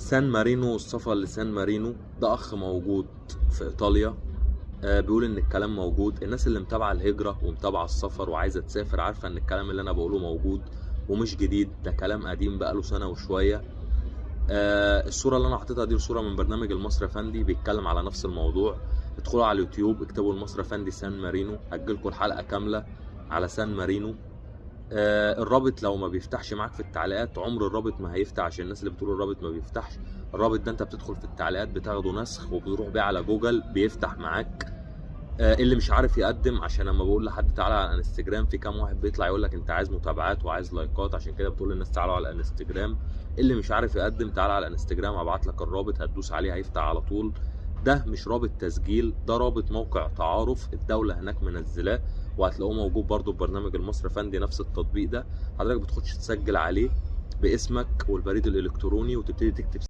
سان مارينو، السفر لسان مارينو ده اخ موجود في ايطاليا. بيقول ان الكلام موجود. الناس اللي متابعه الهجره ومتابعه السفر وعايزه تسافر عارفه ان الكلام اللي انا بقوله موجود ومش جديد، ده كلام قديم بقاله سنه وشويه. الصوره اللي انا حاططها دي صوره من برنامج المصري فندي بيتكلم على نفس الموضوع. ادخلوا على اليوتيوب اكتبوا المصري فندي سان مارينو، هتجيلكوا الحلقه كامله على سان مارينو. الرابط لو ما بيفتحش معاك في التعليقات، عمر الرابط ما هيفتح، عشان الناس اللي بتقول الرابط ما بيفتحش. الرابط ده انت بتدخل في التعليقات بتاخده نسخ وبتروح بيه على جوجل بيفتح معاك. اللي مش عارف يقدم، عشان لما بقول لحد تعالى على الانستجرام في كام واحد بيطلع يقول لك انت عايز متابعات وعايز لايكات، عشان كده بتقول للناس تعالوا على الانستجرام. اللي مش عارف يقدم تعالى على الانستجرام، هبعت لك الرابط هتدوس عليه هيفتح على طول. ده مش رابط تسجيل، ده رابط موقع تعارف الدولة هناك منزلاه، وهتلاقوه موجود برضو في برنامج المصري فندي نفس التطبيق ده. حضرتك بتخش تسجل عليه باسمك والبريد الالكتروني وتبتدي تكتب